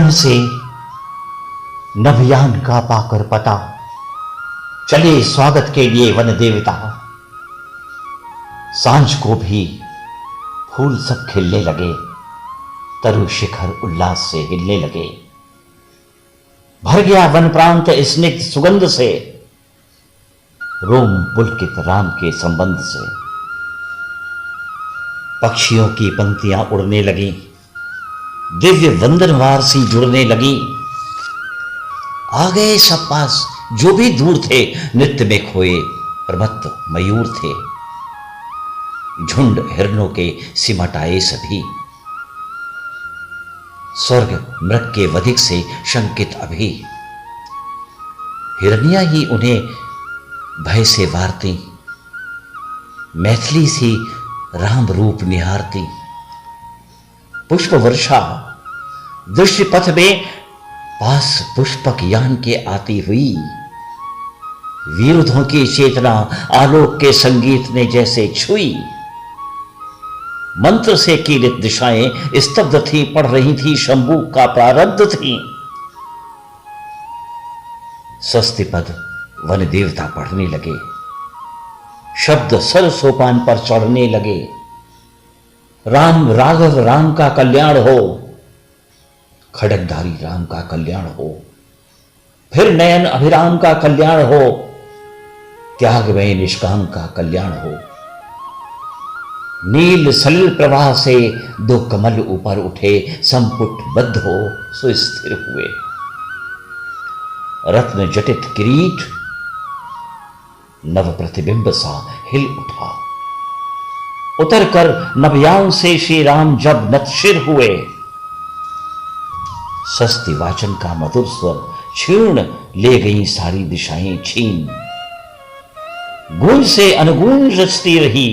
One से नभयान का पाकर पता, चले स्वागत के लिए वन देवता। सांझ को भी फूल सब खिलने लगे, तरु शिखर उल्लास से हिलने लगे। भर गया वन प्रांत स्निग्ध सुगंध से, रोम पुलकित राम के संबंध से। पक्षियों की पंक्तियां उड़ने लगी, दिव्य वंदनवार सी जुड़ने लगी। आ गए सब पास जो भी दूर थे, नृत्य में खोए प्रमत्त मयूर थे। झुंड हिरणों के सिमट आए सभी, स्वर्ग मृग के वधिक से शंकित अभी। हिरनियां ही उन्हें भय से वारती, मैथिली सी राम रूप निहारती। पुष्प वर्षा दृश्य पथ में पास पुष्पक यान के आती हुई। विरुद्धों की चेतना आलोक के संगीत ने जैसे छुई। मंत्र से कीलित दिशाएं स्तब्ध थी, पढ़ रही थी शंभू का प्रारब्ध थी। स्वस्ति पद वन देवता पढ़ने लगे, शब्द सर सोपान पर चढ़ने लगे। राम राघव राम का कल्याण हो, खड्गधारी राम का कल्याण हो। फिर नयन अभिराम का कल्याण हो, त्याग में निष्काम का कल्याण हो। नील सलिल प्रवाह से दो कमल ऊपर उठे, संपुट बद्ध हो सुस्थिर हुए। रत्न जटित किरीट नव प्रतिबिंब सा हिल उठा। उतर कर नभयान से श्री राम जब नतशिर हुए। स्वस्ति वाचन का मधुर स्वर क्षीण ले गई सारी दिशाएं छीन। गूंज से अनुगूंज रचती रही,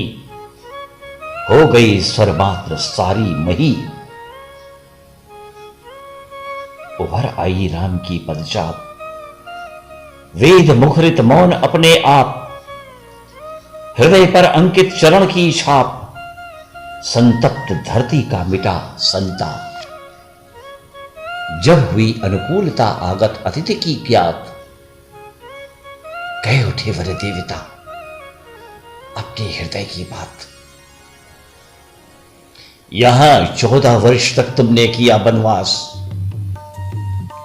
हो गई स्वर मात्र सारी मही। उभर आई राम की पदचाप, वेद मुखरित मौन अपने आप। हृदय पर अंकित चरण की छाप, संतप्त धरती का मिटा संताप। जब हुई अनुकूलता आगत अतिथि की ज्ञात, कह उठे वर देवता अपने हृदय की बात। यहां 14 वर्ष तक तुमने किया वनवास,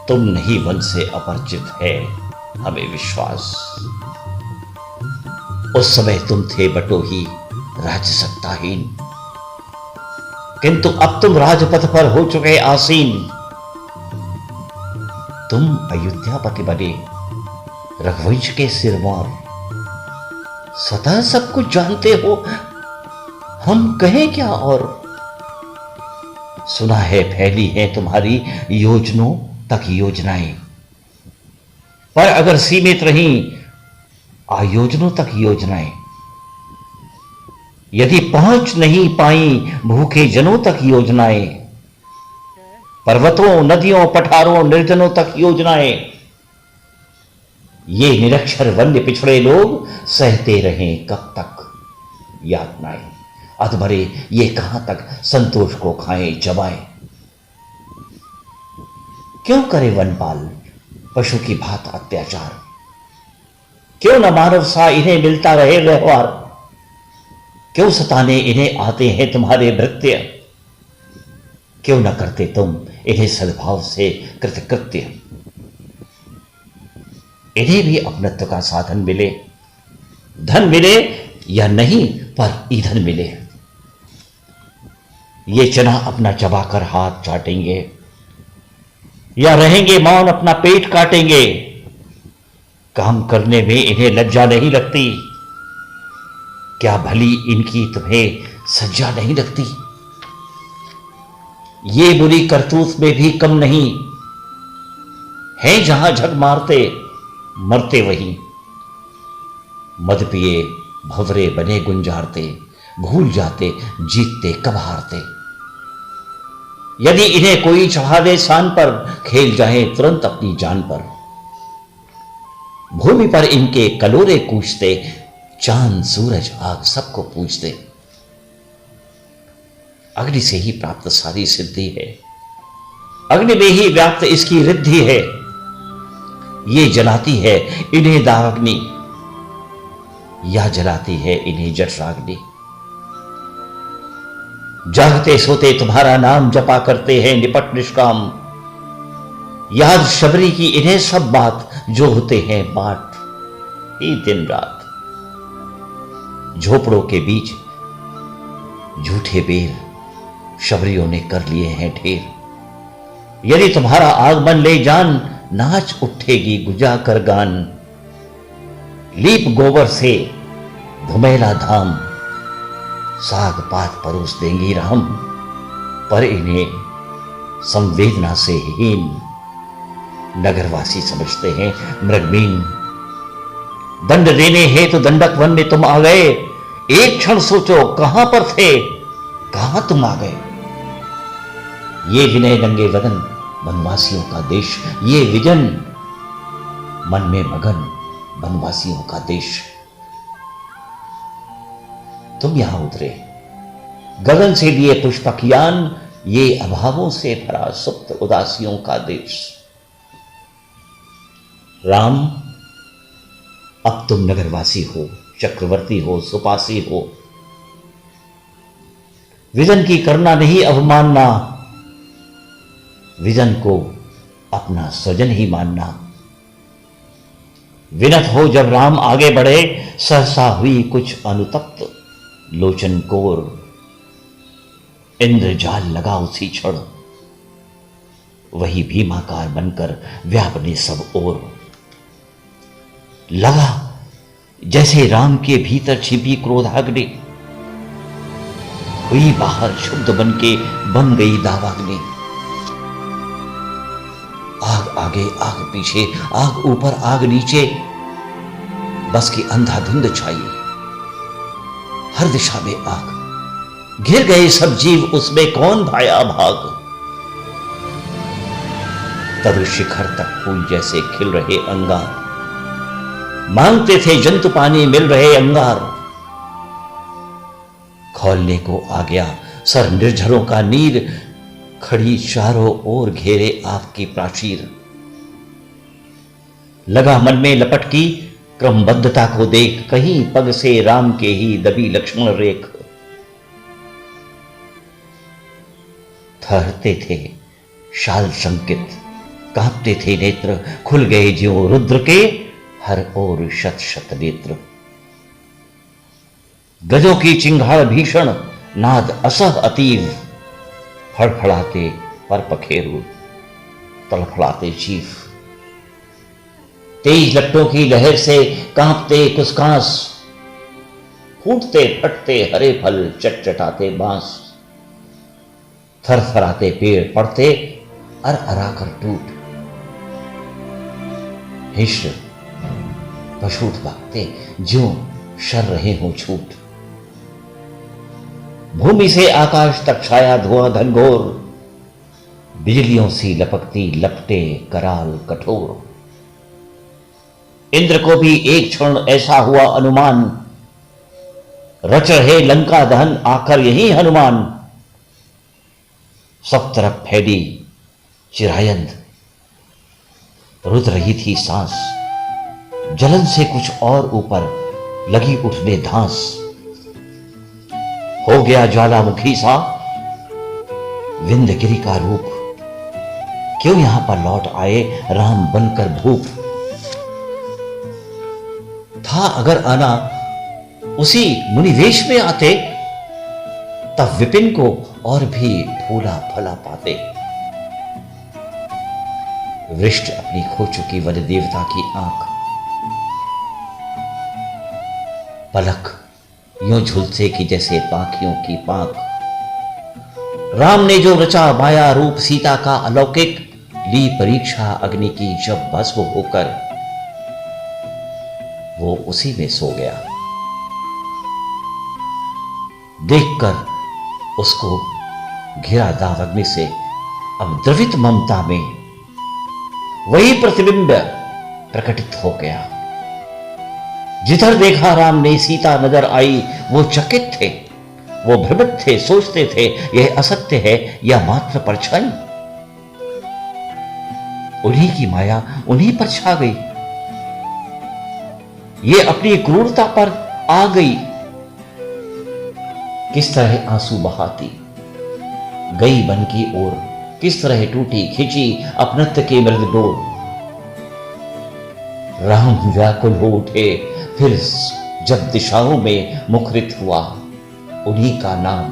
तुम नहीं वन से अपरिचित है हमें विश्वास। उस समय तुम थे बटोही राज्य सत्ताहीन, किंतु अब तुम राजपथ पर हो चुके आसीन। तुम अयोध्यापति बने, रघुवंश के सिरमौर। स्वतः सब कुछ जानते हो, हम कहें क्या और। सुना है फैली है तुम्हारी योजनों तक योजनाएं, पर अगर सीमित रहीं आयोजनों तक योजनाएं, यदि पहुंच नहीं पाई भूखे जनों तक योजनाएं, पर्वतों नदियों पठारों निर्जनों तक योजनाएं, ये निरक्षर वन्य पिछड़े लोग सहते रहें कब तक यातनाएं। अधमरे ये कहां तक संतोष को खाएं चबाएं। क्यों करे वनपाल पशु की भांति अत्याचार, क्यों न मानव सा इन्हें मिलता रहे व्यवहार। क्यों सताने इन्हें आते हैं तुम्हारे भृत्य, क्यों न करते तुम इन्हें सद्भाव से कृतकृत्य। इन्हें भी अपनत्व का साधन मिले, धन मिले या नहीं पर ईंधन मिले। ये चना अपना चबाकर हाथ चाटेंगे या रहेंगे मौन अपना पेट काटेंगे। काम करने में इन्हें लज्जा नहीं लगती, क्या भली इनकी तुम्हें सज्जा नहीं लगती। ये बुरी करतूत में भी कम नहीं है, जहां झग मारते मरते वहीं। मद पिए भंवरे बने गुंजारते, भूल जाते जीतते कब हारते। यदि इन्हें कोई चढ़ा दे शान पर, खेल जाए तुरंत अपनी जान पर। भूमि पर इनके कलोरे कूचते, चांद सूरज आग सबको पूजते। अग्नि से ही प्राप्त सारी सिद्धि है, अग्नि में ही व्याप्त इसकी रिद्धि है, ये जलाती है इन्हें दावाग्नि, या जलाती है इन्हें जठराग्नि। जागते सोते तुम्हारा नाम जपा करते हैं निपट निष्काम, याद शबरी की इन्हें सब बात जो होते हैं बाट ही दिन रात। झोपड़ों के बीच झूठे बेर शबरियों ने कर लिए हैं ढेर, यदि तुम्हारा आगमन ले जान नाच उठेगी गुजा कर गान। लीप गोबर से धुमेला धाम, साग पात परोस देंगी राम, पर इन्हें संवेदना से हीन नगरवासी समझते हैं मृगमीन। दंड देने हेतु दंडक वन में तुम आ गए, एक क्षण सोचो कहां पर थे, कहां तुम आ गए। ये विनय नंगे वदन वनवासियों का देश, ये विजन मन में मगन वनवासियों का देश। तुम यहां उतरे गगन से लिए पुष्पक यान, ये अभावों से भरा सुप्त उदासियों का देश। राम अब तुम नगरवासी हो, चक्रवर्ती हो, सुपासी हो, विजन की करना नहीं अवमानना, विजन को अपना स्वजन ही मानना। विनत हो जब राम आगे बढ़े, सहसा हुई कुछ अनुतप्त लोचन कोर। इंद्रजाल लगा उसी क्षण, वही भीमाकार बनकर व्यापने सब ओर। लगा जैसे राम के भीतर छिपी क्रोधाग्नि, हुई बाहर शुद्ध बन के बन गई दावाग्नि। आग आगे आग पीछे, आग ऊपर आग नीचे, बस की अंधाधुंध छाई, हर दिशा में आग। घिर गए सब जीव उसमें, कौन भाया भाग। तब शिखर तक फूल जैसे खिल रहे अंगार, मांगते थे जंतु पानी मिल रहे अंगार। खोलने को आ गया सर निर्झरों का नीर, खड़ी चारों ओर घेरे आपकी प्राचीर। लगा मन में लपट की क्रमबद्धता को देख, कहीं पग से राम के ही दबी लक्ष्मण रेख। ठहरते थे शाल संकित, कांपते थे नेत्र, खुल गए ज्यों रुद्र के हर ओर शत शत नेत्र। गजों की चिंगाड़ भीषण, नाद असह अतीव, फड़फड़ाते पर पखेरु, तड़फड़ाते चीफ। तेज लट्टों की लहर से कांपते कुसकांस, फूटते फटते हरे फल चटचटाते बांस। थरथराते पेड़ पड़ते अर अराकर टूट, हिश्र पशुट भागते ज्यों शर रहे हो छूट। भूमि से आकाश तक छाया धुआं घनघोर, बिजलियों सी लपकती लपटे कराल कठोर। इंद्र को भी एक क्षण ऐसा हुआ अनुमान, रच रहे लंका दहन आकर यही हनुमान। सब तरफ फैली चिरायंद, रुद रही थी सांस, जलन से कुछ और ऊपर लगी उठने धांस। हो गया ज्वालामुखी सा विंध्यगिरि का रूप, क्यों यहां पर लौट आए राम बनकर भूप। था अगर आना उसी मुनिवेश में आते, तब विपिन को और भी फूला फला पाते। वृष्ट अपनी खो चुकी वन देवता की आंख, पलक यूं झुलसे की जैसे पाखियों की पांख। राम ने जो रचा माया रूप सीता का अलौकिक, ली परीक्षा अग्नि की जब भस्म होकर, वो उसी में सो गया। देखकर उसको घिरा दाव अग्नि से अब द्रवित ममता में वही प्रतिबिंब प्रकटित हो गया। जिधर देखा राम ने सीता नजर आई, वो चकित थे, वो भ्रमित थे, सोचते थे यह असत्य है या मात्र परछाई। उन्हीं की माया उन्हीं पर छा गई। ये अपनी क्रूरता पर आ गई। किस तरह आंसू बहाती गई वन की ओर, किस तरह टूटी खिंची अपनत्व की मृद डोर। राम व्याकुल हो उठे फिर जब दिशाओं में मुखरित हुआ उन्हीं का नाम।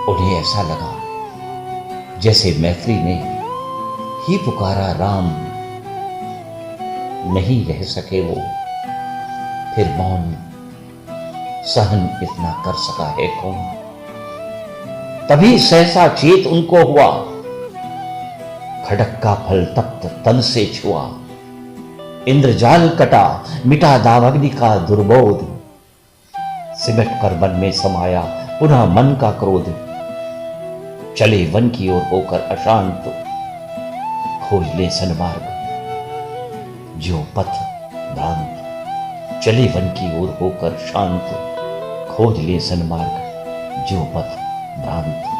उन्हें ऐसा लगा जैसे मैत्री ने ही पुकारा राम। नहीं रह सके वो फिर मौन, सहन इतना कर सका है कौन। तभी सहसा चेत उनको हुआ, खड़क का फल तप्त तन से छुआ। इंद्रजाल कटा मिटा दावाग्नि का दुर्बोध, सिमट कर मन में समाया पुनः मन का क्रोध। चले वन की ओर होकर अशांत, खोज ले सन्मार्ग जो पथ भ्रांत। चले वन की ओर होकर शांत, खोज ले सन्मार्ग जो पथ भ्रांत।